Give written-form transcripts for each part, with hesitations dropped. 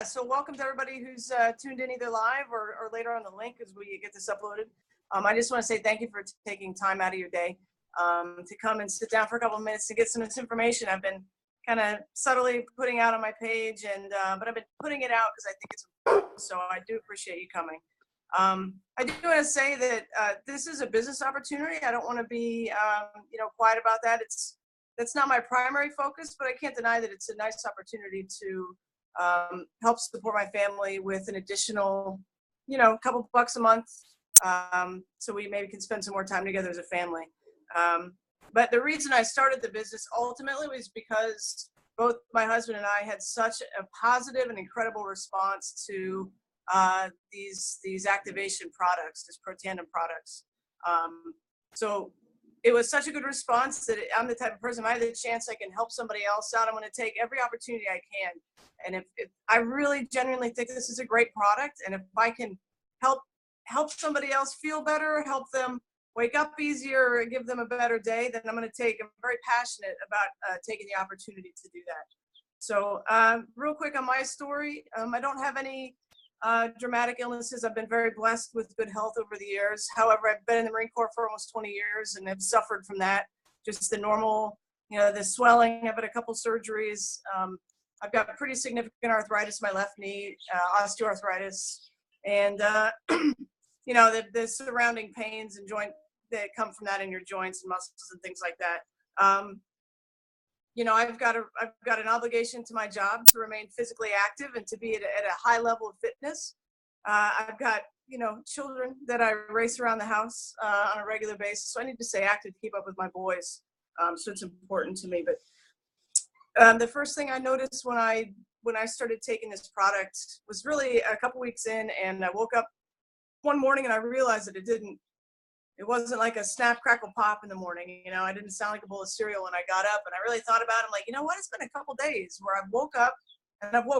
So welcome to everybody who's tuned in either live or later on the link as we get this uploaded. I just want to say thank you for taking time out of your day to come and sit down for a couple of minutes to get some of this information I've been kind of subtly putting out on my page, and but I've been putting it out because I think it's important, so I do appreciate you coming. I do want to say that this is a business opportunity. I don't want to be quiet about that. That's not my primary focus, but I can't deny that it's a nice opportunity to help support my family with an additional, couple bucks a month. So we maybe can spend some more time together as a family. But the reason I started the business ultimately was because both my husband and I had such a positive and incredible response to these activation products, these Protandim products. So it was such a good response that I'm the type of person, if I have the chance I can help somebody else out, I'm going to take every opportunity I can. And if I really genuinely think this is a great product, and if I can help somebody else feel better, help them wake up easier, give them a better day, then I'm very passionate about taking the opportunity to do that. So real quick on my story, I don't have any dramatic illnesses. I've been very blessed with good health over the years. However, I've been in the Marine Corps for almost 20 years and have suffered from that. Just the normal, the swelling. I've had a couple surgeries. I've got pretty significant arthritis in my left knee, osteoarthritis, and the surrounding pains and joint that come from that in your joints and muscles and things like that. I've got an obligation to my job to remain physically active and to be at a high level of fitness. I've got, children that I race around the house on a regular basis. So I need to stay active to keep up with my boys. So it's important to me. But the first thing I noticed when I started taking this product was really a couple weeks in, and I woke up one morning and I realized that it wasn't like a snap, crackle, pop in the morning. I didn't sound like a bowl of cereal when I got up, and I really thought about it. I'm like, you know what? It's been a couple days where I've woke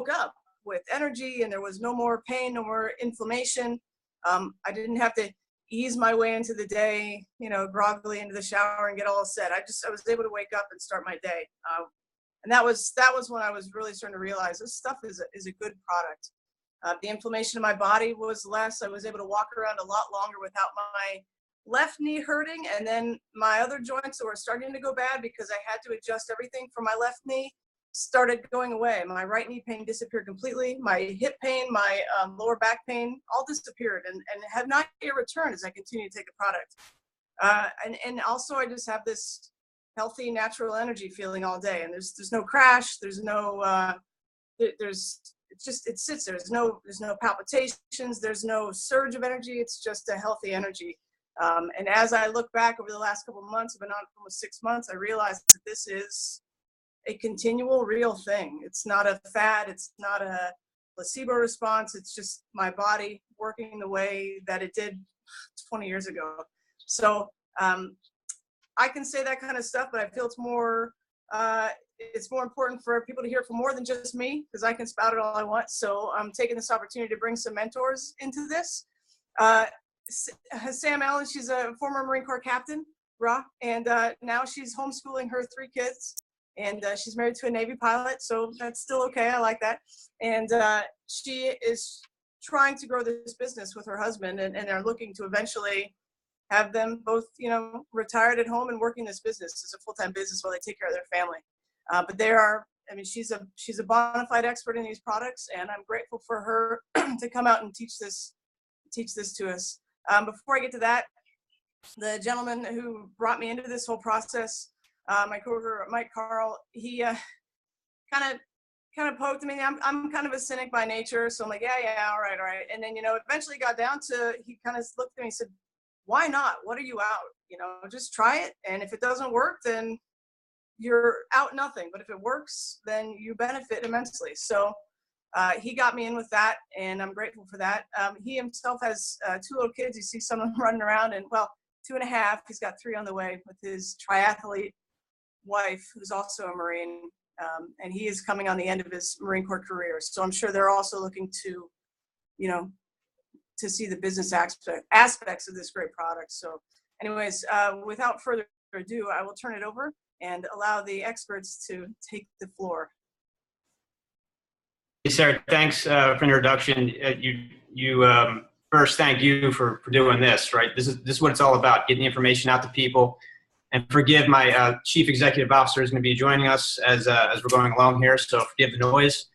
up with energy, and there was no more pain, no more inflammation. I didn't have to ease my way into the day, groggily into the shower and get all set. I was able to wake up and start my day. And that was when I was really starting to realize this stuff is a good product. The inflammation in my body was less. I was able to walk around a lot longer without my left knee hurting, and then my other joints that were starting to go bad because I had to adjust everything for my left knee started going away. My right knee pain disappeared completely. My hip pain, my lower back pain, all disappeared and have not yet returned as I continue to take the product. And also I just have this healthy, natural energy feeling all day, and there's no crash, there's no it sits there. There's no palpitations, there's no surge of energy. It's just a healthy energy. And as I look back over the last couple of months, I've been on for almost 6 months, I realized that this is a continual real thing. It's not a fad. It's not a placebo response. It's just my body working the way that it did 20 years ago. So I can say that kind of stuff, but I feel it's more important for people to hear from more than just me, because I can spout it all I want. So I'm taking this opportunity to bring some mentors into this. Sam Allen, she's a former Marine Corps captain, and now she's homeschooling her 3 kids, and she's married to a Navy pilot, so that's still okay. I like that. And she is trying to grow this business with her husband, and they're looking to eventually have them both, retired at home and working this business as a full-time business while they take care of their family. But she's a bona fide expert in these products, and I'm grateful for her to come out and teach this to us. Before I get to that, the gentleman who brought me into this whole process, my coworker Mike Carl, he kind of poked me. I'm kind of a cynic by nature, so I'm like, yeah, all right. And then eventually got down to, he kind of looked at me and said, "Why not? What are you out? Just try it, and if it doesn't work, then you're out nothing. But if it works, then you benefit immensely." So he got me in with that, and I'm grateful for that. He himself has 2 little kids. You see some of them running around, and 2.5. He's got 3 on the way with his triathlete wife, who's also a Marine, and he is coming on the end of his Marine Corps career. So I'm sure they're also looking to, to see the business aspects of this great product. So anyways, without further ado, I will turn it over and allow the experts to take the floor. Sarah, thanks for the introduction. First, thank you for doing this, right? This is what it's all about, getting the information out to people. And forgive my chief executive officer is going to be joining us as we're going along here, so forgive the noise.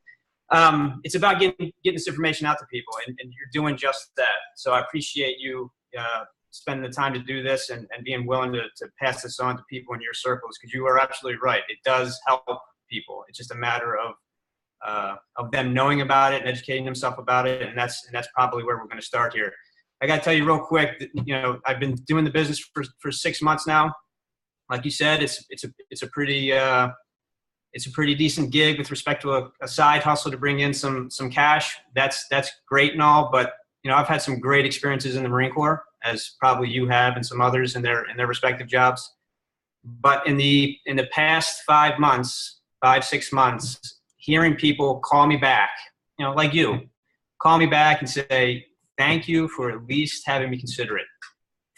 It's about getting this information out to people, and you're doing just that. So I appreciate you spending the time to do this and being willing to pass this on to people in your circles, because you are absolutely right. It does help people. It's just a matter of them knowing about it and educating themselves about it, and that's probably where we're going to start here. I got to tell you real quick that, I've been doing the business for 6 months now. Like you said, it's a pretty decent gig with respect to a side hustle to bring in some cash. That's great and all, but I've had some great experiences in the Marine Corps, as probably you have, and some others in their respective jobs. But in the past 5 months, 6 months, hearing people call me back, like you, call me back and say, thank you for at least having me consider it.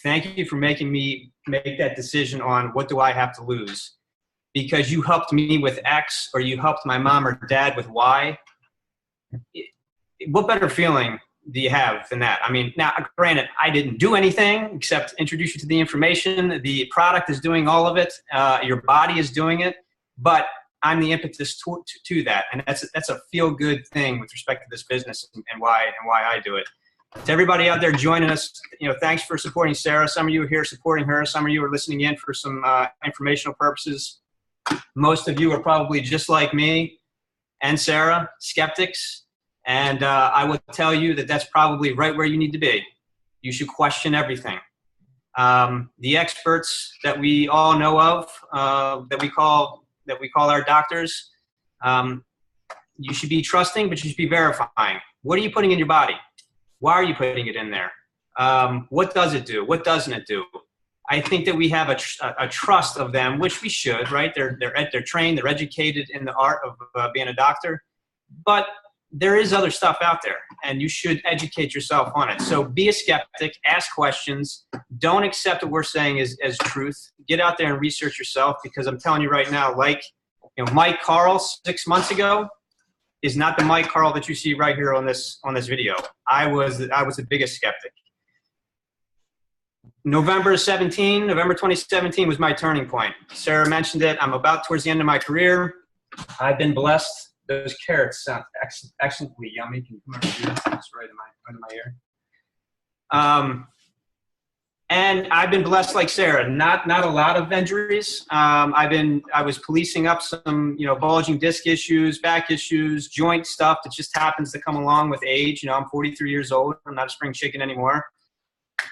Thank you for making me make that decision on what do I have to lose, because you helped me with X, or you helped my mom or dad with Y. What better feeling do you have than that? I mean, now, granted, I didn't do anything except introduce you to the information. The product is doing all of it. Your body is doing it, but I'm the impetus to that, and that's a feel-good thing with respect to this business and why I do it. To everybody out there joining us, thanks for supporting Sara. Some of you are here supporting her. Some of you are listening in for some informational purposes. Most of you are probably just like me and Sara, skeptics, and I would tell you that that's probably right where you need to be. You should question everything. The experts that we all know of, that we call our doctors, you should be trusting, but you should be verifying. What are you putting in your body? Why are you putting it in there? What does it do? What doesn't it do? I think that we have a trust of them, which we should, right? They're trained, they're educated in the art of being a doctor, but there is other stuff out there, and you should educate yourself on it. So be a skeptic, ask questions, don't accept what we're saying as truth. Get out there and research yourself, because I'm telling you right now, Mike Carl 6 months ago is not the Mike Carl that you see right here on this video. I was the biggest skeptic. November 2017 was my turning point. Sara mentioned it. I'm about towards the end of my career. I've been blessed. Those carrots sound excellently yummy. Can you come over here? That's right in my ear. And I've been blessed like Sara. Not a lot of injuries. I was policing up some bulging disc issues, back issues, joint stuff that just happens to come along with age. I'm 43 years old. I'm not a spring chicken anymore.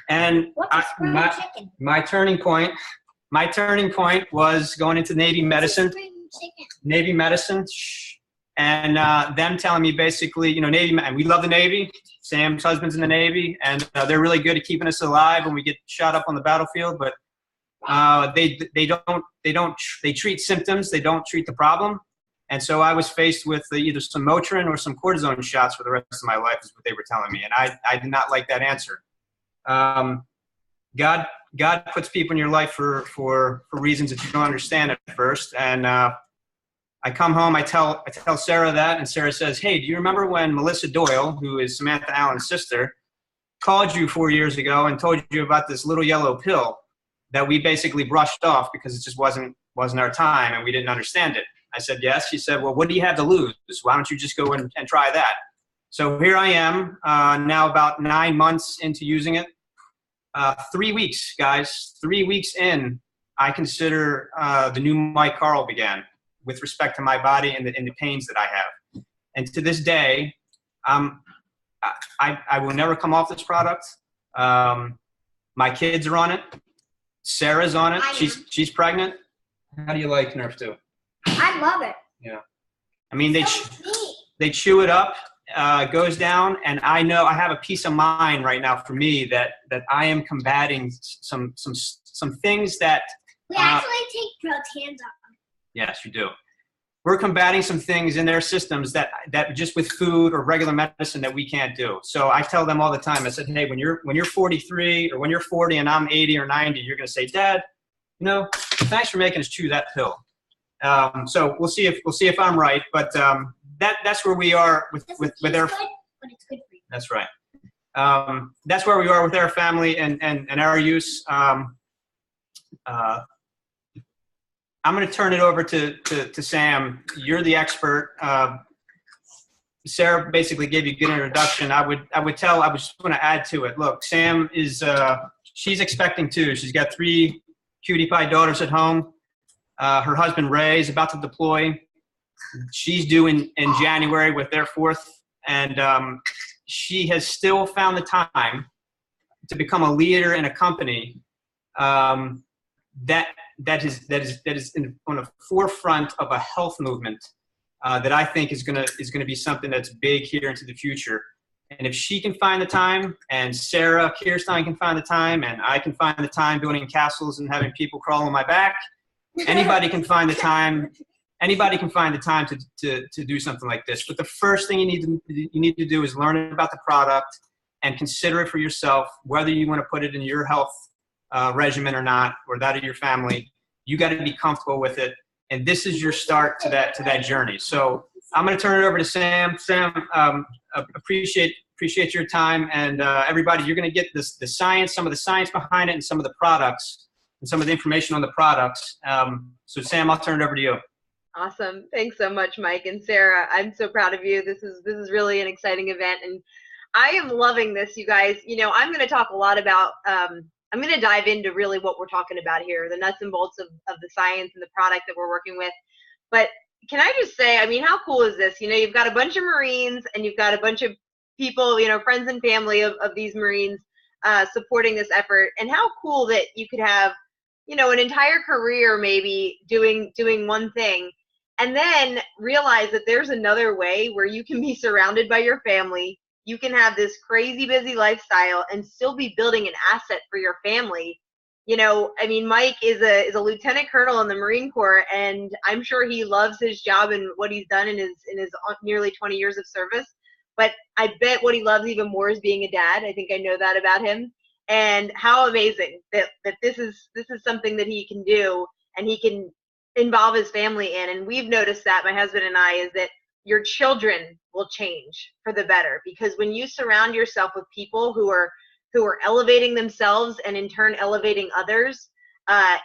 And my turning point was going into Navy medicine. Navy medicine. And them telling me basically, Navy, and we love the Navy. Sam's husband's in the Navy, and they're really good at keeping us alive when we get shot up on the battlefield. But they treat symptoms. They don't treat the problem. And so I was faced with either some Motrin or some cortisone shots for the rest of my life, is what they were telling me. And I did not like that answer. God puts people in your life for reasons that you don't understand at first. And I come home, I tell Sara that, and Sara says, hey, do you remember when Melissa Doyle, who is Samantha Allen's sister, called you 4 years ago and told you about this little yellow pill that we basically brushed off because it just wasn't our time and we didn't understand it? I said, yes. She said, well, what do you have to lose? Why don't you just go and try that? So here I am, now about 9 months into using it. 3 weeks, guys, 3 weeks in, I consider the new Mike Carl began, with respect to my body and the pains that I have. And to this day, I will never come off this product. My kids are on it. Sarah's on it. She's pregnant. How do you like Nerf 2? I love it. Yeah. I mean, they chew it up, goes down, and I know I have a peace of mind right now for me that I am combating some things that we actually take proteins up. Yes, you do. We're combating some things in their systems that just with food or regular medicine that we can't do. So I tell them all the time, I said, hey, when you're 43 or when you're 40 and I'm 80 or 90, you're going to say, Dad, thanks for making us chew that pill. So we'll see if I'm right. But that's where we are with our. Good, but it's good for you. That's right. That's where we are with our family and our use. I'm going to turn it over to Sam. You're the expert. Sarah basically gave you a good introduction. I just want to add to it. Look, Sam is, she's expecting too. She's got 3 cutie pie daughters at home. Her husband Ray is about to deploy. She's due in January with their 4th. And she has still found the time to become a leader in a company that is on the forefront of a health movement that I think is gonna be something that's big here into the future. And if she can find the time, and Sara Kirstein can find the time, and I can find the time building castles and having people crawl on my back, anybody can find the time. Anybody can find the time to do something like this. But the first thing you need to do is learn about the product and consider it for yourself, whether you want to put it in your health regimen or not, or that of your family. You got to be comfortable with it, and this is your start to that journey. So I'm going to turn it over to Sam. Sam, appreciate your time, and everybody. You're going to get the science, some of the science behind it, and some of the products, and some of the information on the products. So Sam, I'll turn it over to you. Awesome. Thanks so much, Mike and Sarah. I'm so proud of you. This is really an exciting event, and I am loving this, you guys. You know, I'm going to talk a lot about, I'm going to dive into really what we're talking about here, the nuts and bolts of the science and the product that we're working with. But can I just say, I mean, how cool is this? You know, you've got a bunch of Marines, and you've got a bunch of people, you know, friends and family of these Marines supporting this effort. And how cool that you could have, you know, an entire career maybe doing one thing, and then realize that there's another way where you can be surrounded by your family. You can have this crazy busy lifestyle and still be building an asset for your family. You know, I mean, Mike is a lieutenant colonel in the Marine Corps, and I'm sure he loves his job and what he's done in his nearly 20 years of service. But I bet what he loves even more is being a dad. I think I know that about him. And how amazing that this is something that he can do, and he can involve his family in. And we've noticed that, my husband and I, is that your children will change for the better, because when you surround yourself with people who are elevating themselves and in turn elevating others,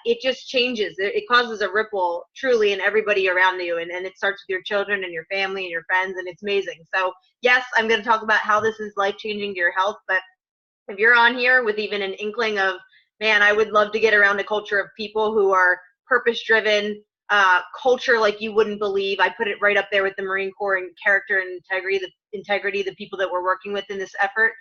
it just changes. It causes a ripple truly in everybody around you, and it starts with your children and your family and your friends, and it's amazing. So yes, I'm going to talk about how this is life-changing to your health, but if you're on here with even an inkling of, man, I would love to get around a culture of people who are purpose-driven, culture like you wouldn't believe. I put it right up there with the Marine Corps and character and integrity, the people that we're working with in this effort.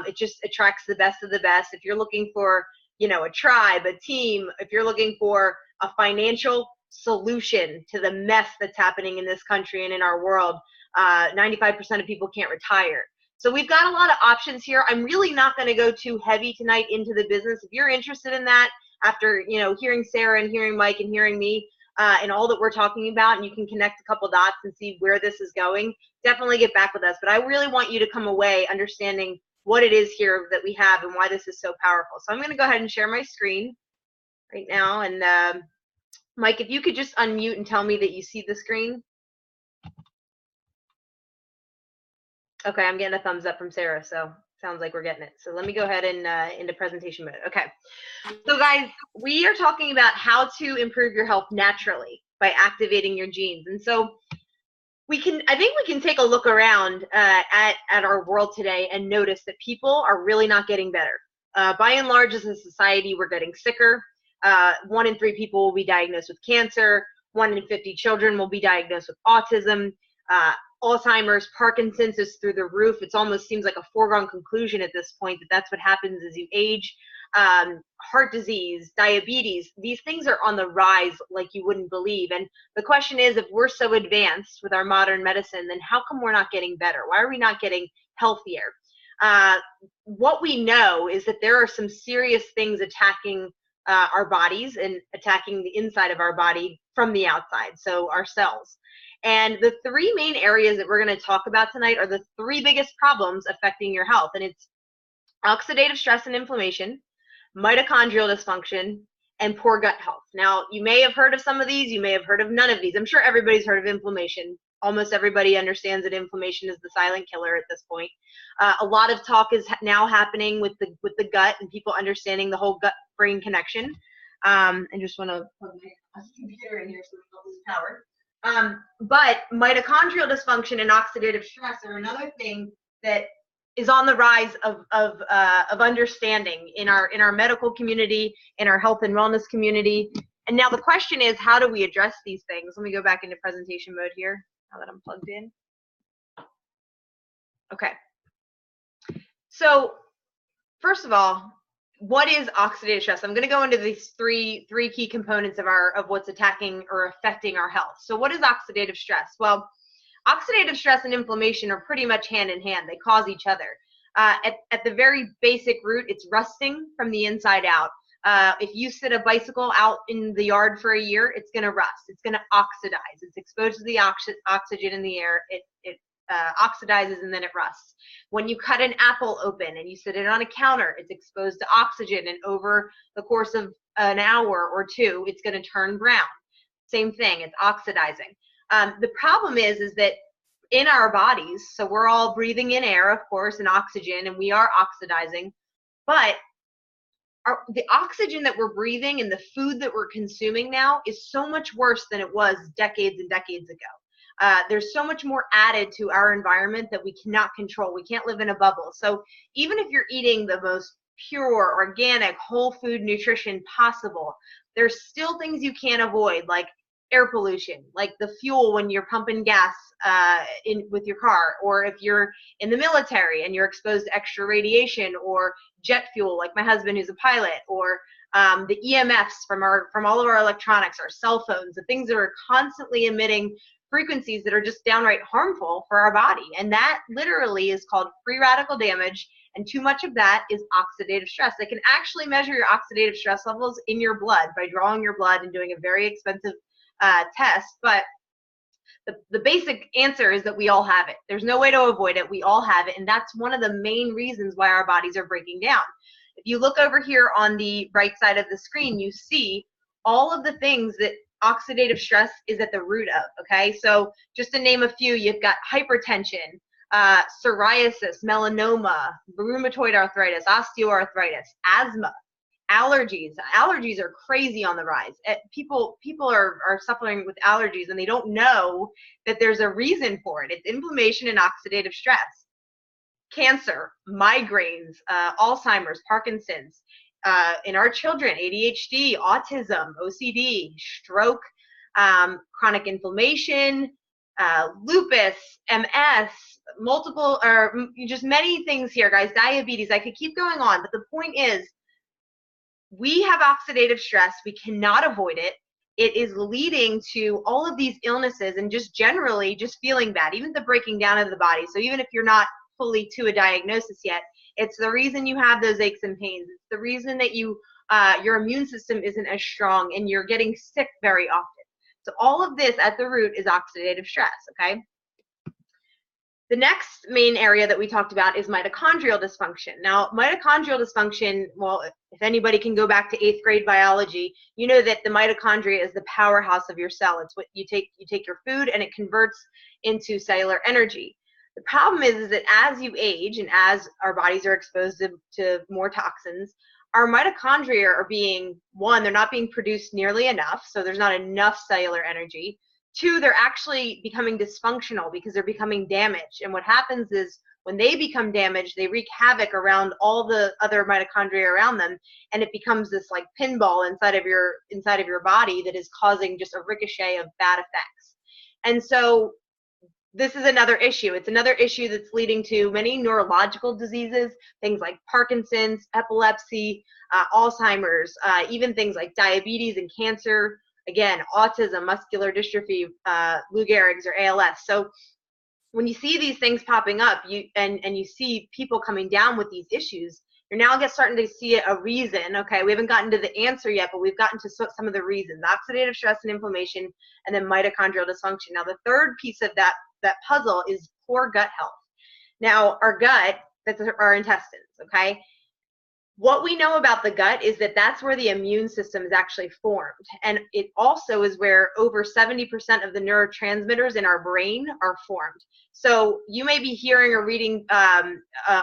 It just attracts the best of the best. If you're looking for, you know, a tribe, a team, if you're looking for a financial solution to the mess that's happening in this country and in our world, 95% of people can't retire. So we've got a lot of options here. I'm really not going to go too heavy tonight into the business. If you're interested in that, after, you know, hearing Sarah and hearing Mike and hearing me and all that we're talking about, and you can connect a couple dots and see where this is going, definitely get back with us. But I really want you to come away understanding what it is here that we have and why this is so powerful. So I'm going to go ahead and share my screen right now. And Mike, if you could just unmute and tell me that you see the screen. Okay, I'm getting a thumbs up from Sarah, so sounds like we're getting it. So let me go ahead and into presentation mode. Okay, so guys, we are talking about how to improve your health naturally by activating your genes. And so I think we can take a look around at our world today and notice that people are really not getting better. By and large, as a society, we're getting sicker. 1 in 3 people will be diagnosed with cancer. 1 in 50 children will be diagnosed with autism. Alzheimer's, Parkinson's is through the roof. It almost seems like a foregone conclusion at this point that that's what happens as you age. Heart disease, diabetes, these things are on the rise like you wouldn't believe. And the question is, if we're so advanced with our modern medicine, then how come we're not getting better? Why are we not getting healthier? What we know is that there are some serious things attacking our bodies and attacking the inside of our body from the outside, so our cells. And the 3 main areas that we're going to talk about tonight are the 3 biggest problems affecting your health. And it's oxidative stress and inflammation, mitochondrial dysfunction, and poor gut health. Now, you may have heard of some of these. You may have heard of none of these. I'm sure everybody's heard of inflammation. almost everybody understands that inflammation is the silent killer at this point. A lot of talk is now happening with the gut and people understanding the whole gut-brain connection. I just want to plug my computer in here so we don't lose power. But mitochondrial dysfunction and oxidative stress are another thing that is on the rise of understanding in our medical community, in our health and wellness community. And now the question is, how do we address these things? Let me go back into presentation mode here now that I'm plugged in. Okay. So first of all, what is oxidative stress? I'm going to go into these three key components of what's attacking or affecting our health. So what is oxidative stress? Well, oxidative stress and inflammation are pretty much hand in hand. They cause each other. At the very basic root, it's rusting from the inside out. If you sit a bicycle out in the yard for a year, it's going to rust. It's going to oxidize. It's exposed to the oxygen in the air. It oxidizes and then it rusts. When you cut an apple open and you sit it on a counter, it's exposed to oxygen, and over the course of an hour or two, it's going to turn brown. Same thing, it's oxidizing. The problem is that in our bodies, so we're all breathing in air, of course, and oxygen, and we are oxidizing, but the oxygen that we're breathing and the food that we're consuming now is so much worse than it was decades and decades ago. There's so much more added to our environment that we cannot control. We can't live in a bubble. So even if you're eating the most pure, organic, whole food nutrition possible, there's still things you can't avoid, like air pollution, like the fuel when you're pumping gas with your car, or if you're in the military and you're exposed to extra radiation, or jet fuel, like my husband who's a pilot, or the EMFs from all of our electronics, our cell phones, the things that are constantly emitting frequencies that are just downright harmful for our body. And that literally is called free radical damage, and too much of that is oxidative stress. They can actually measure your oxidative stress levels in your blood by drawing your blood and doing a very expensive test, but the basic answer is that we all have it. There's no way to avoid it. We all have it, and that's one of the main reasons why our bodies are breaking down. If you look over here on the right side of the screen, you see all of the things that oxidative stress is at the root of, okay? So just to name a few, you've got hypertension, psoriasis, melanoma, rheumatoid arthritis, osteoarthritis, asthma, allergies. Allergies are crazy on the rise. People are suffering with allergies and they don't know that there's a reason for it. It's inflammation and oxidative stress. Cancer, migraines, Alzheimer's, Parkinson's, in our children, ADHD, autism, OCD, stroke, chronic inflammation, lupus, MS, multiple, or just many things here, guys, diabetes. I could keep going on, but the point is, we have oxidative stress. We cannot avoid it. It is leading to all of these illnesses and just generally just feeling bad, even the breaking down of the body. So even if you're not fully to a diagnosis yet, it's the reason you have those aches and pains. It's the reason that your immune system isn't as strong and you're getting sick very often. So all of this at the root is oxidative stress, okay? The next main area that we talked about is mitochondrial dysfunction. Now, mitochondrial dysfunction, well, if anybody can go back to 8th grade biology, you know that the mitochondria is the powerhouse of your cell. It's what you take your food and it converts into cellular energy. The problem is that as you age and as our bodies are exposed to more toxins, our mitochondria are being, one, they're not being produced nearly enough, so there's not enough cellular energy. Two, they're actually becoming dysfunctional because they're becoming damaged. And what happens is when they become damaged, they wreak havoc around all the other mitochondria around them, and it becomes this like pinball inside of your body that is causing just a ricochet of bad effects. And so this is another issue. It's another issue that's leading to many neurological diseases, things like Parkinson's, epilepsy, Alzheimer's, even things like diabetes and cancer. Again, autism, muscular dystrophy, Lou Gehrig's or ALS. So when you see these things popping up, and you see people coming down with these issues, you're now starting to see a reason. Okay, we haven't gotten to the answer yet, but we've gotten to some of the reasons: oxidative stress and inflammation, and then mitochondrial dysfunction. Now, the third piece of that puzzle is poor gut health. Now, our gut, that's our intestines. Okay. What we know about the gut is that that's where the immune system is actually formed. And it also is where over 70% of the neurotransmitters in our brain are formed. So you may be hearing or reading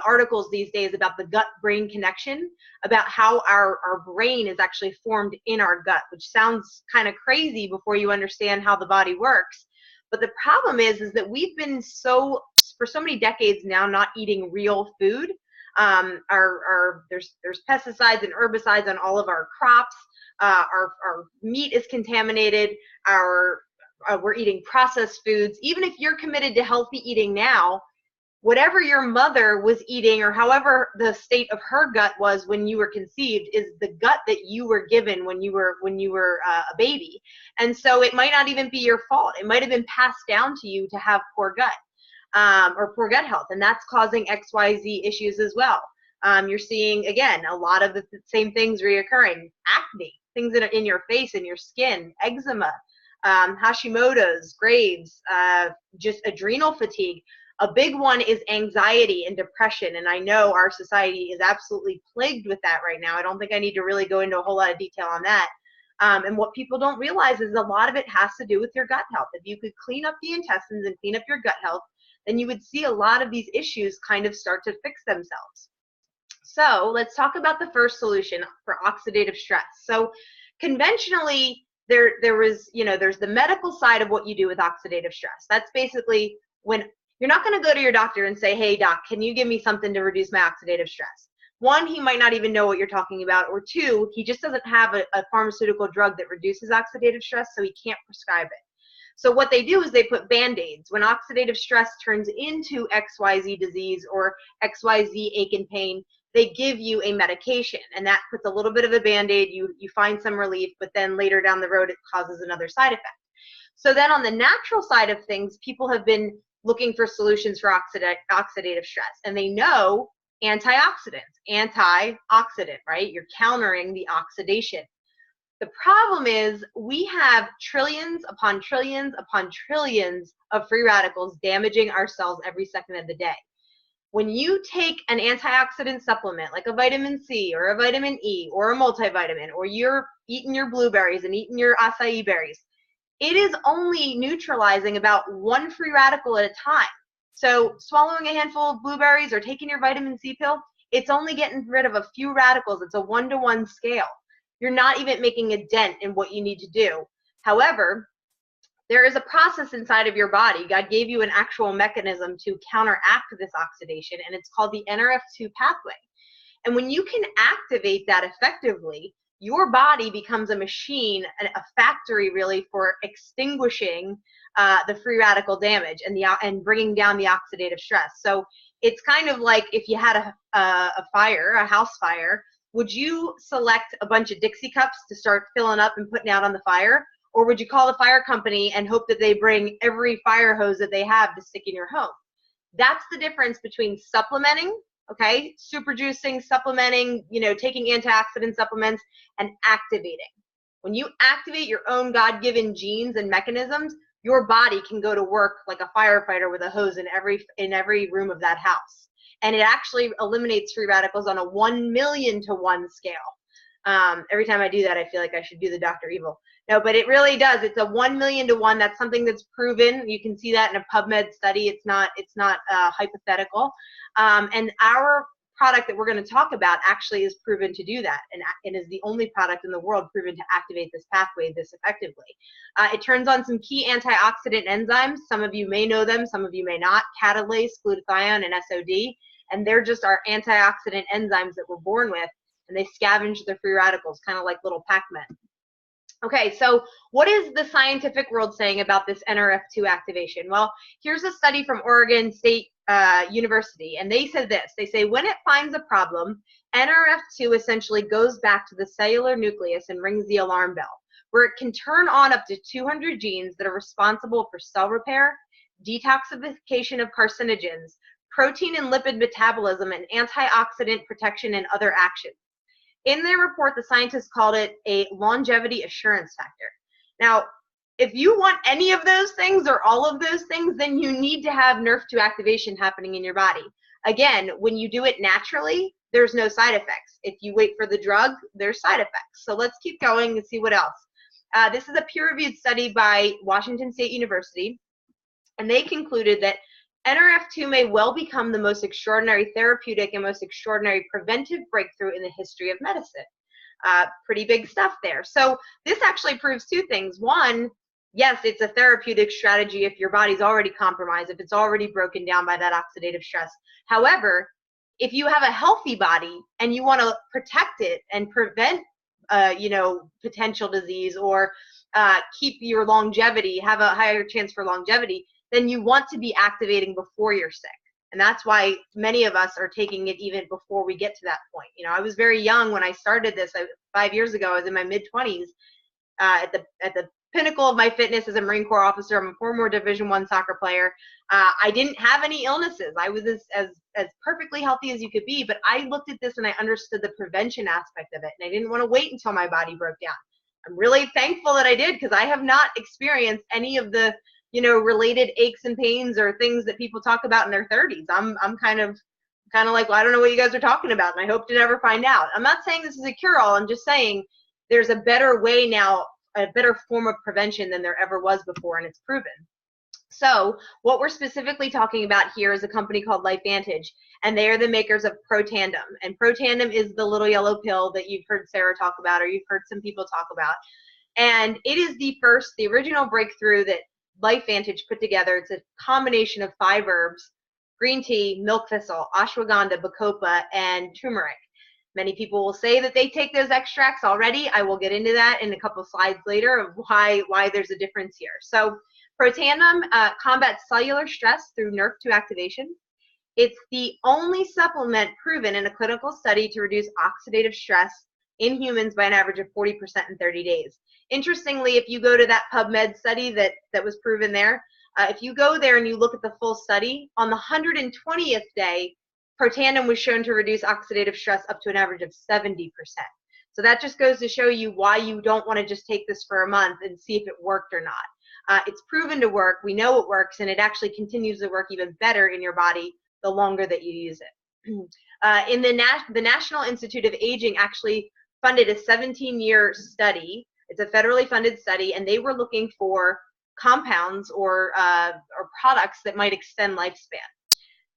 articles these days about the gut-brain connection, about how our brain is actually formed in our gut, which sounds kind of crazy before you understand how the body works. But the problem is that we've been for so many decades now not eating real food. There's pesticides and herbicides on all of our crops. Our meat is contaminated. We're eating processed foods. Even if you're committed to healthy eating now, whatever your mother was eating or however the state of her gut was when you were conceived is the gut that you were given when you were a baby. And so it might not even be your fault. It might have been passed down to you to have poor gut. Or poor gut health, and that's causing XYZ issues as well. You're seeing, again, a lot of the same things reoccurring. Acne, things in your face and your skin, eczema, Hashimoto's, Graves', just adrenal fatigue. A big one is anxiety and depression, and I know our society is absolutely plagued with that right now. I don't think I need to really go into a whole lot of detail on that. And what people don't realize is a lot of it has to do with your gut health. If you could clean up the intestines and clean up your gut health, then you would see a lot of these issues kind of start to fix themselves. So let's talk about the first solution for oxidative stress. So conventionally, there's the medical side of what you do with oxidative stress. That's basically when you're not going to go to your doctor and say, hey, doc, can you give me something to reduce my oxidative stress? One, he might not even know what you're talking about, or two, he just doesn't have a pharmaceutical drug that reduces oxidative stress, so he can't prescribe it. So what they do is they put Band-Aids. When oxidative stress turns into XYZ disease or XYZ ache and pain, they give you a medication, and that puts a little bit of a Band-Aid. You find some relief, but then later down the road, it causes another side effect. So then on the natural side of things, people have been looking for solutions for oxidative stress, and they know antioxidant, right? You're countering the oxidation. The problem is we have trillions upon trillions upon trillions of free radicals damaging our cells every second of the day. When you take an antioxidant supplement like a vitamin C or a vitamin E or a multivitamin, or you're eating your blueberries and eating your acai berries, it is only neutralizing about one free radical at a time. So swallowing a handful of blueberries or taking your vitamin C pill, it's only getting rid of a few radicals. It's a 1-to-1 scale. You're not even making a dent in what you need to do. However, there is a process inside of your body. God gave you an actual mechanism to counteract this oxidation, and it's called the NRF2 pathway. And when you can activate that effectively, your body becomes a machine, a factory really, for extinguishing the free radical damage and bringing down the oxidative stress. So it's kind of like if you had a house fire. Would you select a bunch of Dixie cups to start filling up and putting out on the fire? Or would you call the fire company and hope that they bring every fire hose that they have to stick in your home? That's the difference between supplementing, okay, super juicing, supplementing, taking antioxidant supplements, and activating. When you activate your own God-given genes and mechanisms, your body can go to work like a firefighter with a hose in every room of that house. And it actually eliminates free radicals on a 1,000,000 to 1 scale. Every time I do that, I feel like I should do the Dr. Evil. No, but it really does. It's a 1,000,000 to 1. That's something that's proven. You can see that in a PubMed study. It's not hypothetical. And our product that we're going to talk about actually is proven to do that, and is the only product in the world proven to activate this pathway this effectively. It turns on some key antioxidant enzymes. Some of you may know them, some of you may not. Catalase, glutathione, and SOD. And they're just our antioxidant enzymes that we're born with, and they scavenge the free radicals, kind of like little Pac-Man. Okay, so what is the scientific world saying about this NRF2 activation? Well, here's a study from Oregon State University, and they said this. They say when it finds a problem, NRF2 essentially goes back to the cellular nucleus and rings the alarm bell, where it can turn on up to 200 genes that are responsible for cell repair, detoxification of carcinogens, protein and lipid metabolism, and antioxidant protection and other actions. In their report, the scientists called it a longevity assurance factor. Now, if you want any of those things or all of those things, then you need to have NRF2 activation happening in your body. Again, when you do it naturally, there's no side effects. If you wait for the drug, there's side effects. So let's keep going and see what else. This is a peer-reviewed study by Washington State University, and they concluded that NRF2 may well become the most extraordinary therapeutic and most extraordinary preventive breakthrough in the history of medicine. Pretty big stuff there. So this actually proves two things. One, yes, it's a therapeutic strategy if your body's already compromised, if it's already broken down by that oxidative stress. However, if you have a healthy body and you want to protect it and prevent potential disease, or keep your longevity, have a higher chance for longevity, then you want to be activating before you're sick. And that's why many of us are taking it even before we get to that point. You know, I was very young when I started this. 5 years ago, I was in my mid-20s, at the pinnacle of my fitness as a Marine Corps officer. I'm a former Division I soccer player. I didn't have any illnesses. I was as perfectly healthy as you could be, but I looked at this and I understood the prevention aspect of it, and I didn't want to wait until my body broke down. I'm really thankful that I did, because I have not experienced any of the related aches and pains or things that people talk about in their 30s. I'm kind of like, well, I don't know what you guys are talking about, and I hope to never find out. I'm not saying this is a cure-all. I'm just saying there's a better way now, a better form of prevention than there ever was before, and it's proven. So what we're specifically talking about here is a company called LifeVantage, and they are the makers of Protandim. And Protandim is the little yellow pill that you've heard Sara talk about, or you've heard some people talk about. And it is the original breakthrough that LifeVantage put together. It's a combination of 5 herbs: green tea, milk thistle, ashwagandha, bacopa, and turmeric. Many people will say that they take those extracts already. I will get into that in a couple slides later of why there's a difference here. So Protandim combats cellular stress through NRF2 activation. It's the only supplement proven in a clinical study to reduce oxidative stress in humans by an average of 40% in 30 days. Interestingly, if you go to that PubMed study that was proven there, if you go there and you look at the full study, on the 120th day, Protandim was shown to reduce oxidative stress up to an average of 70%. So that just goes to show you why you don't want to just take this for a month and see if it worked or not. It's proven to work. We know it works, and it actually continues to work even better in your body the longer that you use it. The National Institute of Aging actually funded a 17-year study. It's a federally funded study, and they were looking for compounds or products that might extend lifespan.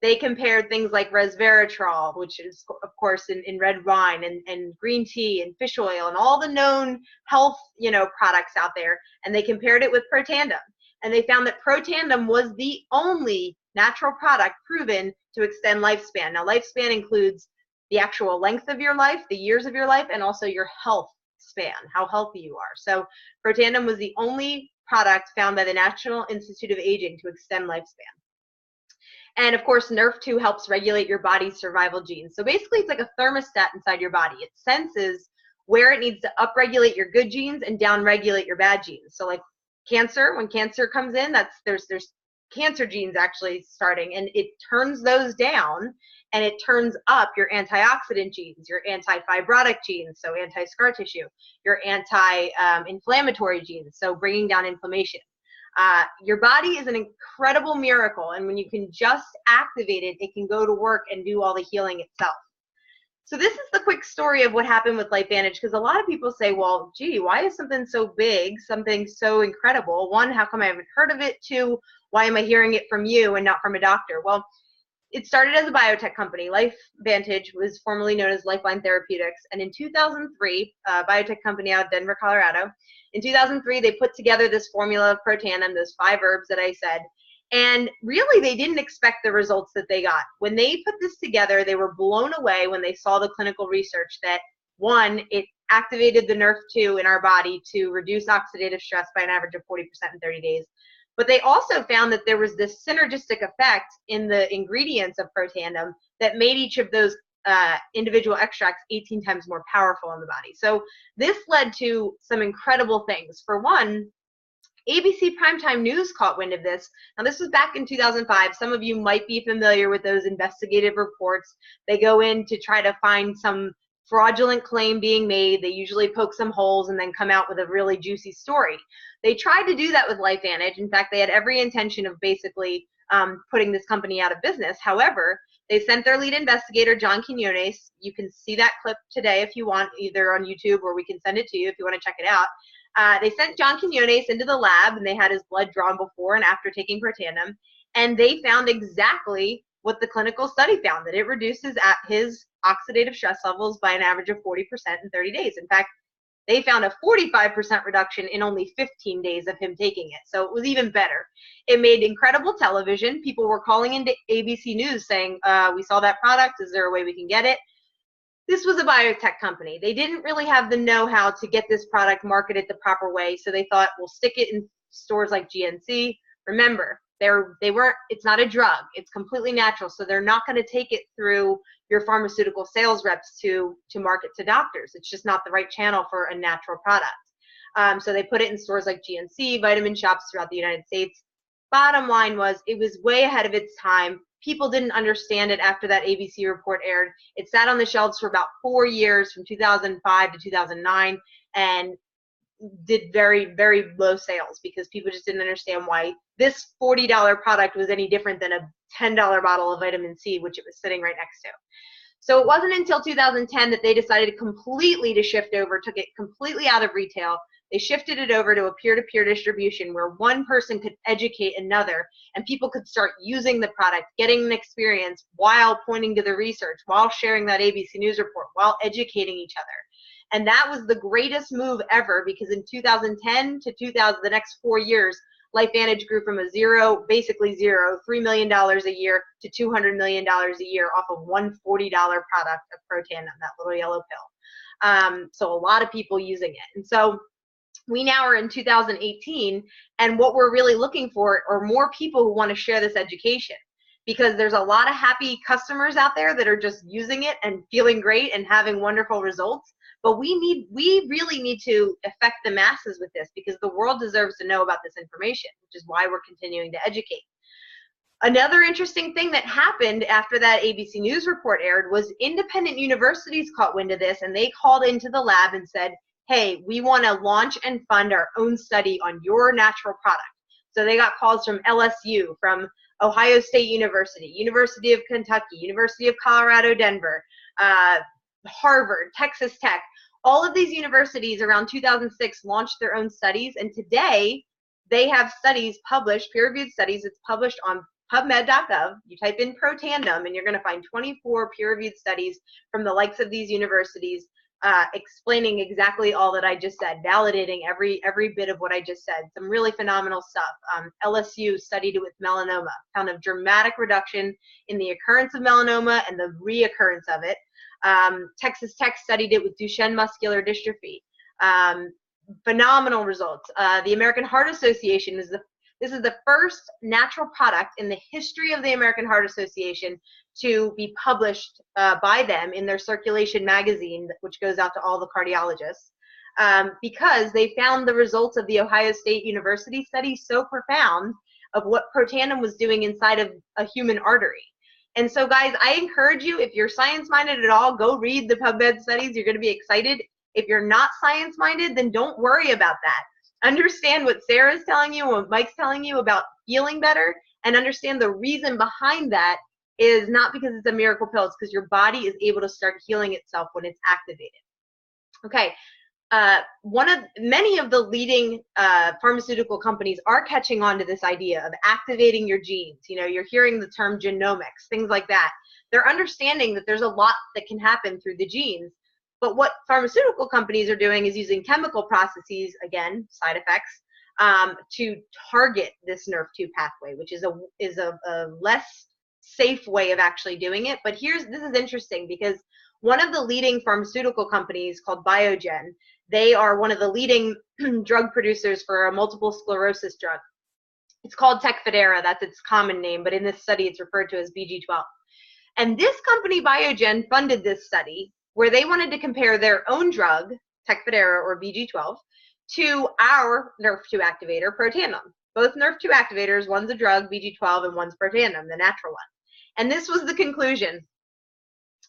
They compared things like resveratrol, which is, of course, in red wine, and green tea and fish oil and all the known health, products out there, and they compared it with Protandim. And they found that Protandim was the only natural product proven to extend lifespan. Now, lifespan includes the actual length of your life, the years of your life, and also your health span, how healthy you are. So Protandim was the only product found by the National Institute of Aging to extend lifespan. And of course, NRF2 helps regulate your body's survival genes. So basically, it's like a thermostat inside your body. It senses where it needs to upregulate your good genes and downregulate your bad genes. So like cancer, when cancer comes in, there's cancer genes actually starting, and it turns those down, and it turns up your antioxidant genes, your anti-fibrotic genes, so anti-scar tissue, your anti-inflammatory genes, so bringing down inflammation. Your body is an incredible miracle, and when you can just activate it, it can go to work and do all the healing itself. So this is the quick story of what happened with LifeVantage, because a lot of people say, well, gee, why is something so big, something so incredible? One, how come I haven't heard of it? Two, why am I hearing it from you and not from a doctor? Well, it started as a biotech company. LifeVantage was formerly known as Lifeline Therapeutics, and in 2003, a biotech company out of Denver, Colorado, in 2003, they put together this formula of Protandim, those 5 herbs that I said, and really they didn't expect the results that they got. When they put this together, they were blown away when they saw the clinical research that, one, it activated the NRF2 in our body to reduce oxidative stress by an average of 40% in 30 days. But they also found that there was this synergistic effect in the ingredients of Protandim that made each of those individual extracts 18 times more powerful in the body. So this led to some incredible things. For one, ABC Primetime News caught wind of this. Now, this was back in 2005. Some of you might be familiar with those investigative reports. They go in to try to find some fraudulent claim being made. They usually poke some holes and then come out with a really juicy story. They tried to do that with LifeVantage. In fact, they had every intention of basically putting this company out of business. However, They sent their lead investigator, John Quinones. You can see that clip today if you want, either on YouTube or we can send it to you if you want to check it out. They sent John Quinones into the lab, and they had his blood drawn before and after taking Protandim, and they found exactly what the clinical study found, that it reduces his oxidative stress levels by an average of 40% in 30 days. In fact, they found a 45% reduction in only 15 days of him taking it. So it was even better. It made incredible television. People were calling into ABC News saying, we saw that product. Is there a way we can get it? This was a biotech company. They didn't really have the know-how to get this product marketed the proper way. So they thought, we'll stick it in stores like GNC. Remember, it's not a drug. It's completely natural. So they're not going to take it through your pharmaceutical sales reps to market to doctors. It's just not the right channel for a natural product. So they put it in stores like GNC, vitamin shops throughout the United States. Bottom line was, it was way ahead of its time. People didn't understand it after that ABC report aired. It sat on the shelves for about 4 years, from 2005 to 2009, and did very, very low sales because people just didn't understand why this $40 product was any different than a $10 bottle of vitamin C, which it was sitting right next to. So it wasn't until 2010 that they decided completely to shift over, took it completely out of retail. They shifted it over to a peer-to-peer distribution where one person could educate another, and people could start using the product, getting an experience while pointing to the research, while sharing that ABC News report, while educating each other. And that was the greatest move ever, because in 2010 to the next 4 years, LifeVantage grew from basically zero, $3 million a year to $200 million a year off of one $40 product of Protandim, that little yellow pill. So a lot of people using it. And so we now are in 2018, and what we're really looking for are more people who want to share this education, because there's a lot of happy customers out there that are just using it and feeling great and having wonderful results. But we really need to affect the masses with this, because the world deserves to know about this information, which is why we're continuing to educate. Another interesting thing that happened after that ABC News report aired was independent universities caught wind of this, and they called into the lab and said, hey, we want to launch and fund our own study on your natural product. So they got calls from LSU, from Ohio State University, University of Kentucky, University of Colorado, Denver, Harvard, Texas Tech. All of these universities around 2006 launched their own studies, and today they have studies published, peer-reviewed studies. It's published on PubMed.gov. You type in Protandim, and you're going to find 24 peer-reviewed studies from the likes of these universities, explaining exactly all that I just said, validating every bit of what I just said. Some really phenomenal stuff. LSU studied it with melanoma, found a dramatic reduction in the occurrence of melanoma and the reoccurrence of it. Texas Tech studied it with Duchenne muscular dystrophy. Phenomenal results. The American Heart Association this is the first natural product in the history of the American Heart Association to be published by them in their Circulation magazine, which goes out to all the cardiologists, because they found the results of the Ohio State University study so profound of what Protandim was doing inside of a human artery. And so, guys, I encourage you, if you're science-minded at all, go read the PubMed studies. You're going to be excited. If you're not science-minded, then don't worry about that. Understand what Sarah's telling you, what Mike's telling you about feeling better, and understand the reason behind that is not because it's a miracle pill. It's because your body is able to start healing itself when it's activated. Okay. Many of the leading pharmaceutical companies are catching on to this idea of activating your genes. You know, you're hearing the term genomics, things like that. They're understanding that there's a lot that can happen through the genes. But what pharmaceutical companies are doing is using chemical processes, again, side effects, to target this NRF2 pathway, which is a less safe way of actually doing it. But this is interesting, because one of the leading pharmaceutical companies called Biogen, they are one of the leading drug producers for a multiple sclerosis drug. It's called Tecfidera, that's its common name, but in this study it's referred to as BG12. And this company, Biogen, funded this study where they wanted to compare their own drug, Tecfidera or BG12, to our NRF2 activator, Protandim. Both NRF2 activators, one's a drug, BG12, and one's Protandim, the natural one. And this was the conclusion.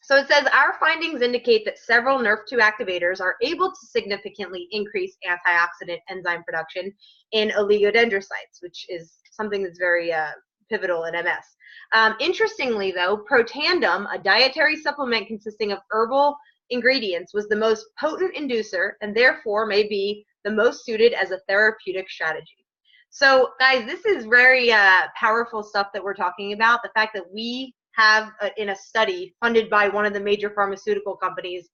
So it says, our findings indicate that several NRF2 activators are able to significantly increase antioxidant enzyme production in oligodendrocytes, which is something that's very pivotal in MS. Interestingly, though, Protandim, a dietary supplement consisting of herbal ingredients, was the most potent inducer and therefore may be the most suited as a therapeutic strategy. So, guys, this is very powerful stuff that we're talking about. The fact that we have, in a study funded by one of the major pharmaceutical companies,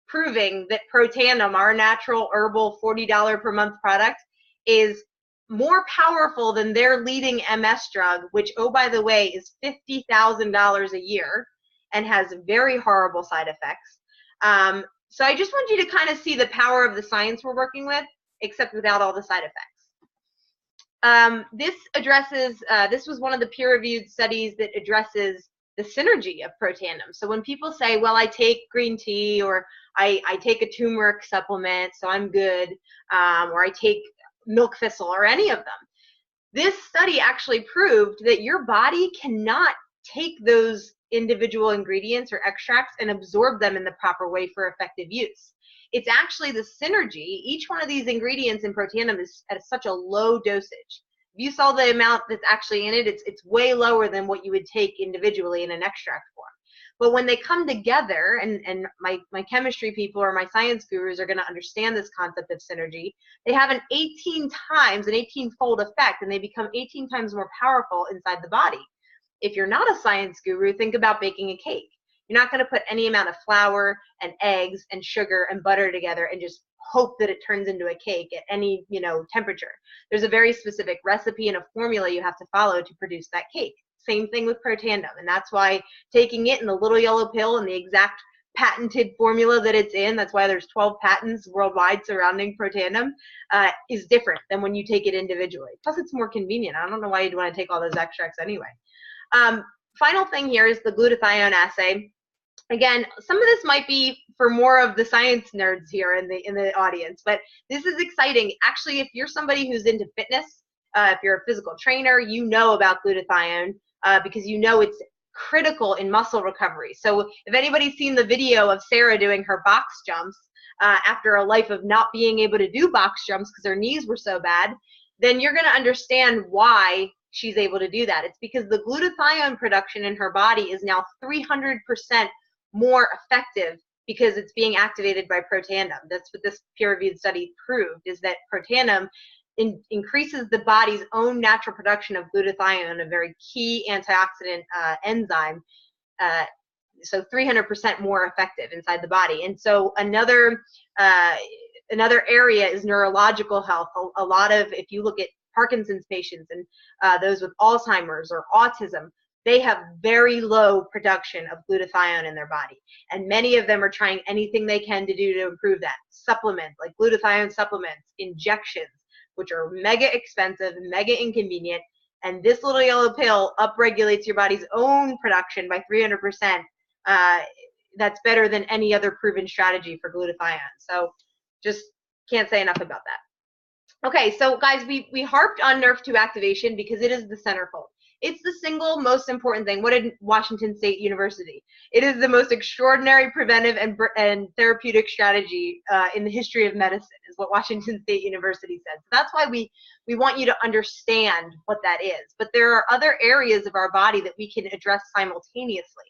proving that Protandim, our natural herbal $40 per month product, is more powerful than their leading MS drug, which, oh, by the way, is $50,000 a year and has very horrible side effects. So I just want you to kind of see the power of the science we're working with, except without all the side effects. This addresses, this was one of the peer-reviewed studies that addresses the synergy of Protandim. So when people say, well, I take green tea, or I take a turmeric supplement, so I'm good, or I take milk thistle, or any of them, this study actually proved that your body cannot take those individual ingredients or extracts and absorb them in the proper way for effective use. It's actually the synergy. Each one of these ingredients in Protandim is at such a low dosage. If you saw the amount that's actually in it, it's way lower than what you would take individually in an extract form. But when they come together, and my chemistry people or my science gurus are going to understand this concept of synergy, they have an 18-fold effect, and they become 18 times more powerful inside the body. If you're not a science guru, think about baking a cake. You're not going to put any amount of flour and eggs and sugar and butter together and just hope that it turns into a cake at any, temperature. There's a very specific recipe and a formula you have to follow to produce that cake. Same thing with Protandim, and that's why taking it in the little yellow pill and the exact patented formula that it's in, that's why there's 12 patents worldwide surrounding Protandim, is different than when you take it individually. Plus, it's more convenient. I don't know why you'd want to take all those extracts anyway. Final thing here is the glutathione assay. Again, some of this might be for more of the science nerds here in the audience, but this is exciting. Actually, if you're somebody who's into fitness, if you're a physical trainer, you know about glutathione because you know it's critical in muscle recovery. So if anybody's seen the video of Sara doing her box jumps after a life of not being able to do box jumps because her knees were so bad, then you're going to understand why she's able to do that. It's because the glutathione production in her body is now 300% more effective because it's being activated by Protandim. That's what this peer-reviewed study proved, is that Protandim increases the body's own natural production of glutathione, a very key antioxidant enzyme, so 300% more effective inside the body. And so another area is neurological health. A lot of, if you look at Parkinson's patients and those with Alzheimer's or autism, they have very low production of glutathione in their body. And many of them are trying anything they can to do to improve that. Supplements, like glutathione supplements, injections, which are mega expensive, mega inconvenient. And this little yellow pill upregulates your body's own production by 300%. That's better than any other proven strategy for glutathione. So just can't say enough about that. Okay, so guys, we harped on NRF2 activation because it is the centerfold. It's the single most important thing. What did Washington State University? It is the most extraordinary preventive and therapeutic strategy in the history of medicine, is what Washington State University said. So that's why we want you to understand what that is. But there are other areas of our body that we can address simultaneously.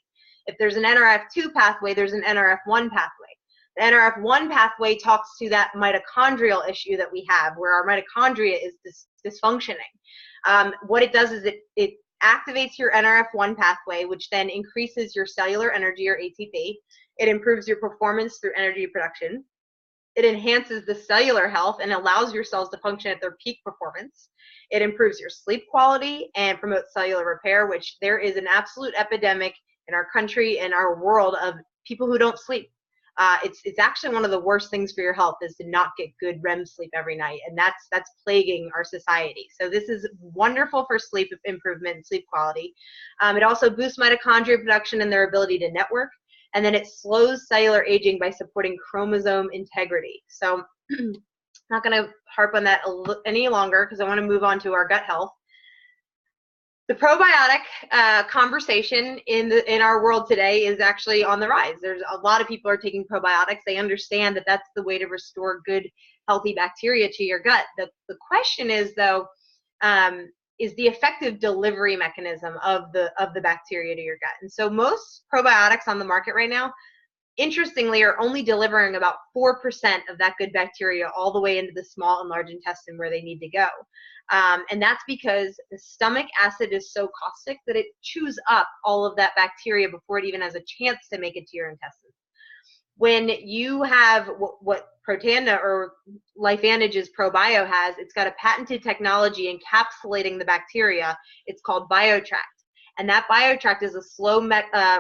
If there's an NRF2 pathway, there's an NRF1 pathway. The NRF1 pathway talks to that mitochondrial issue that we have, where our mitochondria is dysfunctioning. What it does is it activates your NRF1 pathway, which then increases your cellular energy, or ATP. It improves your performance through energy production. It enhances the cellular health and allows your cells to function at their peak performance. It improves your sleep quality and promotes cellular repair, which there is an absolute epidemic in our country and our world of people who don't sleep. It's actually one of the worst things for your health, is to not get good REM sleep every night, and that's plaguing our society. So this is wonderful for sleep improvement and sleep quality. It also boosts mitochondria production and their ability to network, and then it slows cellular aging by supporting chromosome integrity. So I'm not going to harp on that any longer because I want to move on to our gut health. The probiotic conversation in our world today is actually on the rise. There's a lot of people are taking probiotics. They understand that that's the way to restore good, healthy bacteria to your gut. The question is, though, is the effective delivery mechanism of the bacteria to your gut. And so most probiotics on the market right now, interestingly, are only delivering about 4% of that good bacteria all the way into the small and large intestine where they need to go. And that's because the stomach acid is so caustic that it chews up all of that bacteria before it even has a chance to make it to your intestines. When you have what Protandim or LifeVantage's ProBio has, it's got a patented technology encapsulating the bacteria. It's called BioTract. And that BioTract is a slow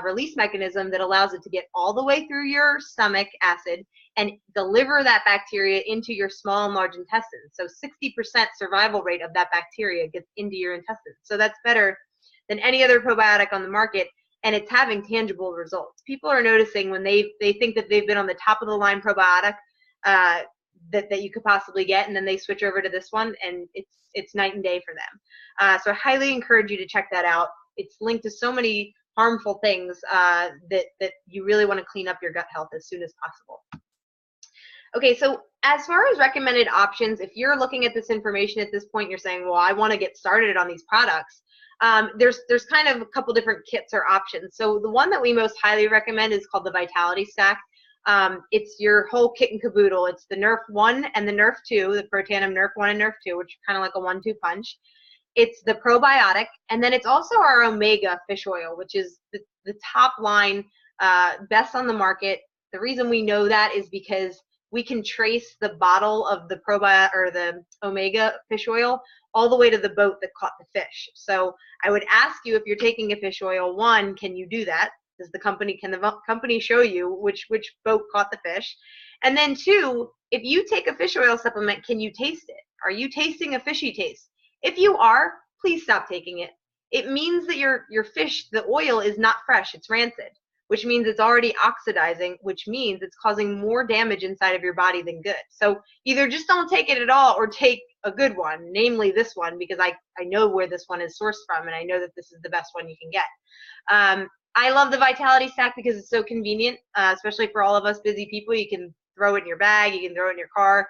release mechanism that allows it to get all the way through your stomach acid and deliver that bacteria into your small and large intestines. So 60% survival rate of that bacteria gets into your intestines. So that's better than any other probiotic on the market, and it's having tangible results. People are noticing when they think that they've been on the top of the line probiotic that you could possibly get, and then they switch over to this one, and it's night and day for them. So I highly encourage you to check that out. It's linked to so many harmful things that you really want to clean up your gut health as soon as possible. Okay, so as far as recommended options, if you're looking at this information at this point, you're saying, well, I want to get started on these products. There's kind of a couple different kits or options. So the one that we most highly recommend is called the Vitality Stack. It's your whole kit and caboodle. It's the Nerf 1 and the Nerf 2, the Protandim Nerf 1 and Nerf 2, which are kind of like a 1-2 punch. It's the probiotic, and then it's also our Omega fish oil, which is the top line, best on the market. The reason we know that is because we can trace the bottle of the probiotic or the Omega fish oil all the way to the boat that caught the fish. So I would ask you, if you're taking a fish oil, one, can you do that? Can the company show you which boat caught the fish? And then two, if you take a fish oil supplement, can you taste it? Are you tasting a fishy taste? If you are, please stop taking it. It means that your fish, the oil, is not fresh, it's rancid, which means it's already oxidizing, which means it's causing more damage inside of your body than good. So either just don't take it at all or take a good one, namely this one, because I know where this one is sourced from, and I know that this is the best one you can get. I love the Vitality Stack because it's so convenient, especially for all of us busy people. You can throw it in your bag, you can throw it in your car.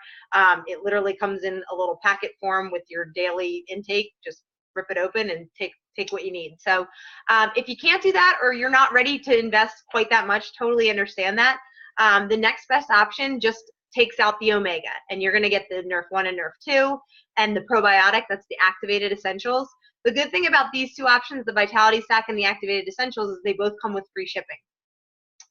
It literally comes in a little packet form with your daily intake. Just rip it open and take what you need. So if you can't do that, or you're not ready to invest quite that much, totally understand that. The next best option just takes out the Omega, and you're going to get the Nerf 1 and Nerf 2 and the probiotic. That's the Activated Essentials. The good thing about these two options, the Vitality Stack and the Activated Essentials, is they both come with free shipping.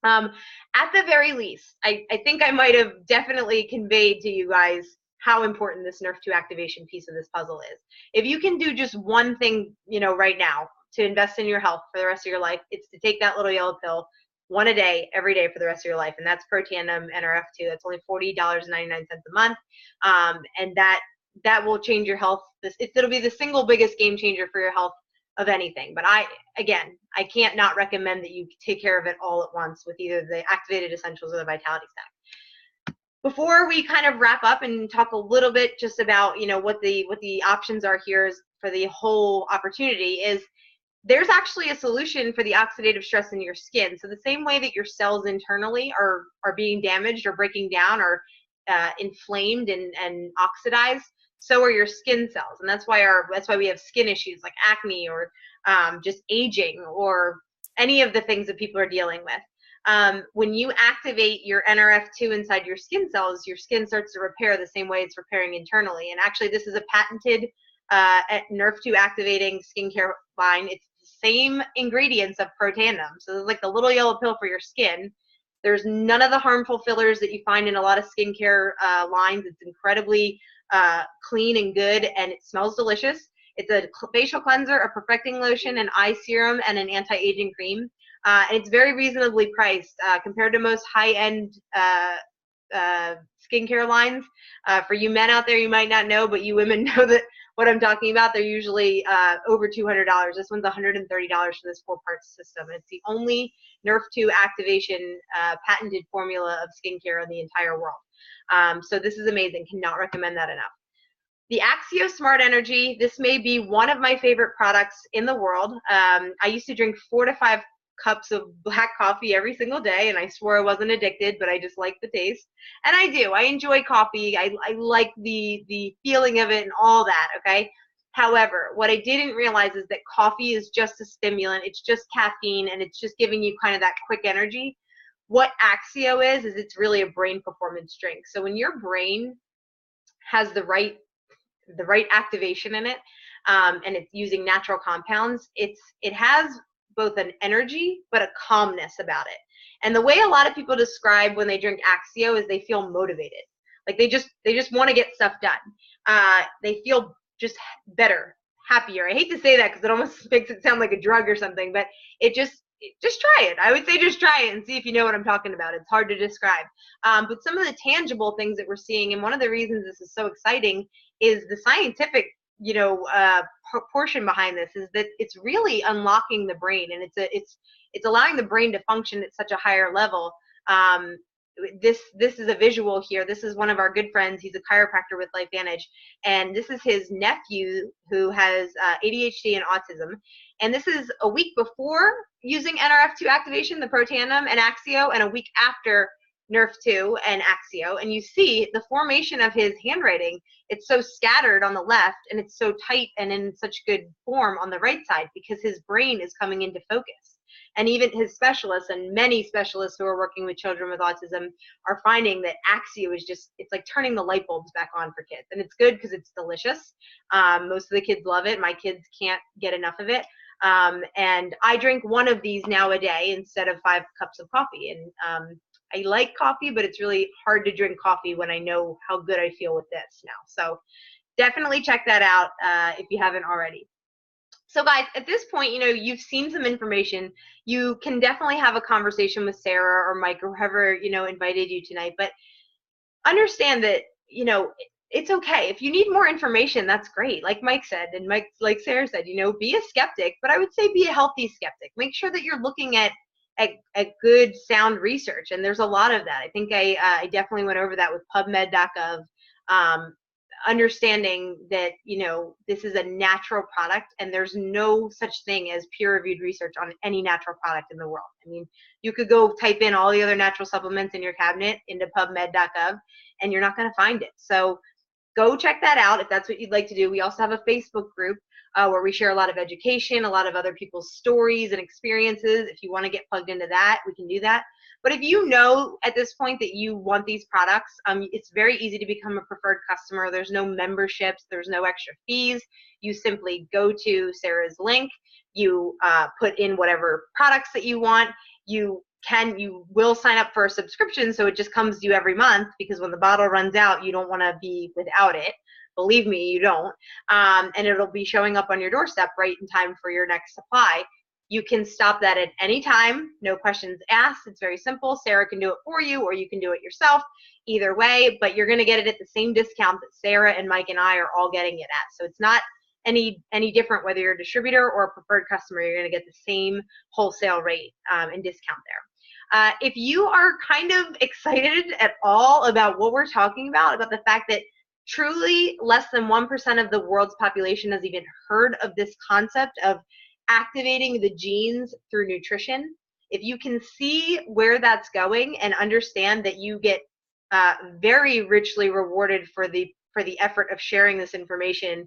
At the very least, I think I might have definitely conveyed to you guys how important this Nerf 2 activation piece of this puzzle is. If you can do just one thing, right now to invest in your health for the rest of your life, it's to take that little yellow pill, one a day, every day for the rest of your life, and that's Protandim NRF2. That's only $40.99 a month, and that will change your health. It'll be the single biggest game changer for your health of anything. But I can't not recommend that you take care of it all at once with either the Activated Essentials or the Vitality Stack. Before we kind of wrap up and talk a little bit just about what the options are here for the whole opportunity, is there's actually a solution for the oxidative stress in your skin. So the same way that your cells internally are being damaged or breaking down or inflamed and oxidized, so are your skin cells, and that's why we have skin issues like acne or just aging or any of the things that people are dealing with. When you activate your NRF2 inside your skin cells, your skin starts to repair the same way it's repairing internally. And actually, this is a patented NRF2 activating skincare line. It's the same ingredients of Protandim, so it's like the little yellow pill for your skin. There's none of the harmful fillers that you find in a lot of skincare lines. It's incredibly clean and good, and it smells delicious. It's a facial cleanser, a perfecting lotion, an eye serum, and an anti-aging cream. And it's very reasonably priced compared to most high-end skincare lines. For you men out there, you might not know, but you women know that what I'm talking about. They're usually over $200. This one's $130 for this 4-part system. It's the only Nerf 2 activation patented formula of skincare in the entire world. So this is amazing. Cannot recommend that enough. The Axio Smart Energy, this may be one of my favorite products in the world. I used to drink 4 to 5 cups of black coffee every single day, and I swore I wasn't addicted, but I just like the taste. And I do. I enjoy coffee. I like the feeling of it and all that, okay? However, what I didn't realize is that coffee is just a stimulant. It's just caffeine, and it's just giving you kind of that quick energy. What Axio is it's really a brain performance drink. So when your brain has the right activation in it, and it's using natural compounds, it has both an energy but a calmness about it. And the way a lot of people describe when they drink Axio is they feel motivated. Like they just want to get stuff done. They feel just better, happier. I hate to say that because it almost makes it sound like a drug or something, but just try it. I would say just try it and see if you know what I'm talking about. It's hard to describe. But some of the tangible things that we're seeing, and one of the reasons this is so exciting is the scientific, portion behind this is that it's really unlocking the brain, and it's allowing the brain to function at such a higher level. This is a visual here. This is one of our good friends. He's a chiropractor with LifeVantage, and this is his nephew who has ADHD and autism. And this is a week before using NRF2 activation, the Protandim and Axio, and a week after NRF2 and Axio. And you see the formation of his handwriting. It's so scattered on the left, and it's so tight and in such good form on the right side because his brain is coming into focus. And even his specialists and many specialists who are working with children with autism are finding that Axio is it's like turning the light bulbs back on for kids. And it's good because it's delicious. Most of the kids love it. My kids can't get enough of it. And I drink one of these now a day instead of 5 cups of coffee. And I like coffee, but it's really hard to drink coffee when I know how good I feel with this now. So definitely check that out if you haven't already. So guys, at this point, you've seen some information. You can definitely have a conversation with Sara or Mike or whoever, invited you tonight. But understand that, it's okay. If you need more information, that's great. Like Mike said, and like Sara said, be a skeptic, but I would say be a healthy skeptic. Make sure that you're looking at good, sound research. And there's a lot of that. I think I definitely went over that with PubMed.gov. Understanding that this is a natural product, and there's no such thing as peer-reviewed research on any natural product in the world. I mean, you could go type in all the other natural supplements in your cabinet into PubMed.gov, and you're not going to find it. So go check that out if that's what you'd like to do. We also have a Facebook group where we share a lot of education, a lot of other people's stories and experiences. If you want to get plugged into that, we can do that. But if you know at this point that you want these products, it's very easy to become a preferred customer. There's no memberships. There's no extra fees. You simply go to Sara's link. You put in whatever products that you want. You will sign up for a subscription, so it just comes to you every month, because when the bottle runs out, you don't want to be without it. Believe me, you don't. And it'll be showing up on your doorstep right in time for your next supply. You can stop that at any time, no questions asked. It's very simple. Sara can do it for you, or you can do it yourself. Either way, but you're going to get it at the same discount that Sara and Mike and I are all getting it at. So it's not any different whether you're a distributor or a preferred customer. You're going to get the same wholesale rate and discount there. If you are kind of excited at all about what we're talking about the fact that truly less than 1% of the world's population has even heard of this concept of activating the genes through nutrition, if you can see where that's going and understand that you get very richly rewarded for the effort of sharing this information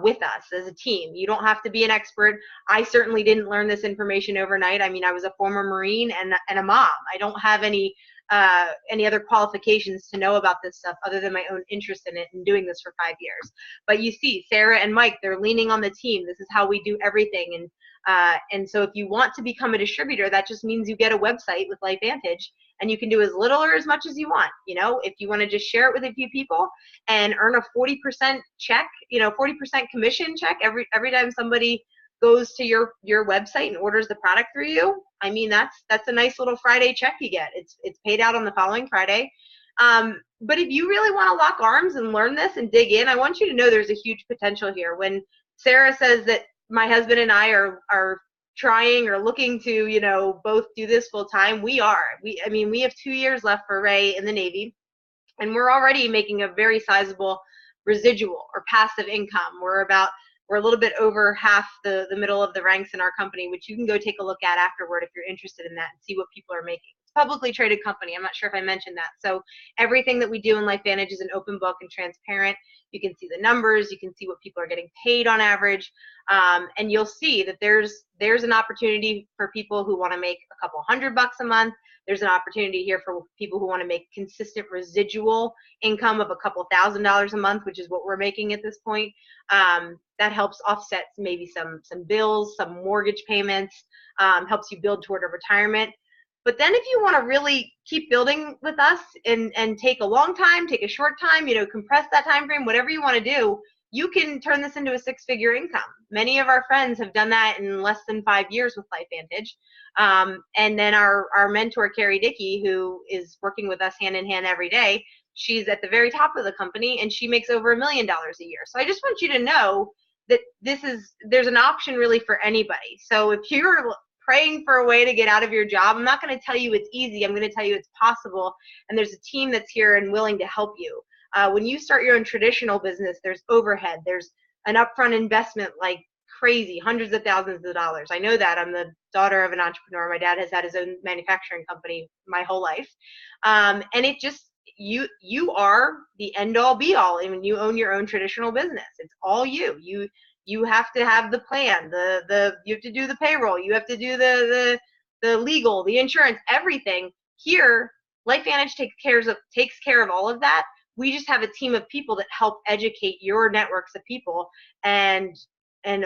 with us as a team. You don't have to be an expert. I certainly didn't learn this information overnight. I mean, I was a former Marine and a mom. I don't have any other qualifications to know about this stuff other than my own interest in it and doing this for 5 years. But you see, Sara and Mike, they're leaning on the team. This is how we do everything. And so if you want to become a distributor, that just means you get a website with LifeVantage, and you can do as little or as much as you want. If you want to just share it with a few people and earn a 40% check, 40% commission check every time somebody goes to your website and orders the product through you, I mean, that's a nice little Friday check you get. It's paid out on the following Friday. But if you really want to lock arms and learn this and dig in, I want you to know there's a huge potential here. When Sara says that my husband and I are trying or looking to, both do this full time, we are. We have 2 years left for Ray in the Navy, and we're already making a very sizable residual or passive income. We're a little bit over half the middle of the ranks in our company, which you can go take a look at afterward if you're interested in that and see what people are making. It's publicly traded company. I'm not sure if I mentioned that. So everything that we do in LifeVantage is an open book and transparent. You can see the numbers, you can see what people are getting paid on average, and you'll see that there's an opportunity for people who want to make a couple $100 a month. There's an opportunity here for people who want to make consistent residual income of a couple $1,000s a month, which is what we're making at this point. That helps offset maybe some bills, some mortgage payments, helps you build toward a retirement. But then if you want to really keep building with us and take a long time, take a short time, compress that time frame, whatever you want to do, you can turn this into a 6-figure income. Many of our friends have done that in less than 5 years with LifeVantage. And then our mentor, Carrie Dickey, who is working with us hand in hand every day, she's at the very top of the company and she makes over $1 million a year. So I just want you to know that there's an option really for anybody. So if you're praying for a way to get out of your job, I'm not going to tell you it's easy. I'm going to tell you it's possible. And there's a team that's here and willing to help you. When you start your own traditional business, there's overhead. There's an upfront investment like crazy, hundreds of thousands of dollars. I know that. I'm the daughter of an entrepreneur. My dad has had his own manufacturing company my whole life. And it just, you are the end all be all. I mean, you own your own traditional business. It's all you. You have to have the plan, you have to do the payroll, you have to do the legal, the insurance, everything. Here, LifeVantage takes care of all of that. We just have a team of people that help educate your networks of people and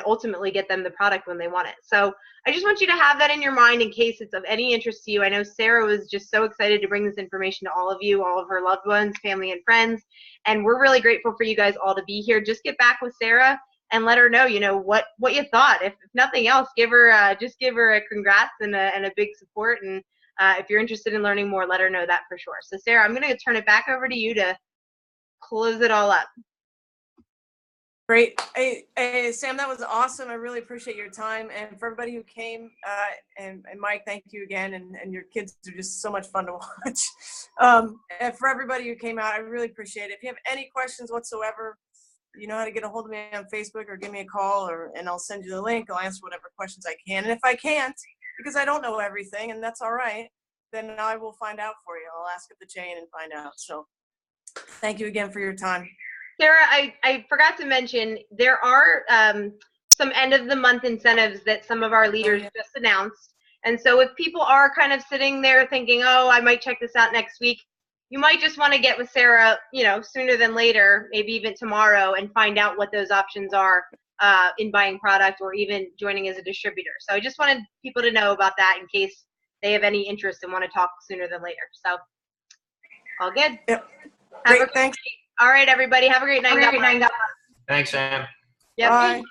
ultimately get them the product when they want it. So I just want you to have that in your mind in case it's of any interest to you. I know Sara was just so excited to bring this information to all of you, all of her loved ones, family, and friends. And we're really grateful for you guys all to be here. Just get back with Sara and let her know, what you thought. If nothing else, just give her a congrats and a big support. And if you're interested in learning more, let her know that for sure. So Sara, I'm going to turn it back over to you to close it all up. Great. Hey, Sam, that was awesome. I really appreciate your time. And for everybody who came, and Mike, thank you again. And your kids are just so much fun to watch. And for everybody who came out, I really appreciate it. If you have any questions whatsoever, you know how to get a hold of me on Facebook or give me a call, and I'll send you the link. I'll answer whatever questions I can. And if I can't, because I don't know everything, and that's all right, then I will find out for you. I'll ask up the chain and find out. So thank you again for your time. Sara, I forgot to mention, there are some end of the month incentives that some of our leaders just announced. And so if people are kind of sitting there thinking, oh, I might check this out next week, you might just want to get with Sara, sooner than later, maybe even tomorrow, and find out what those options are in buying product or even joining as a distributor. So I just wanted people to know about that in case they have any interest and want to talk sooner than later. So all good. Yep. Great, thanks. All right, everybody. Have a great night. Thanks, Sam. Yep. Bye.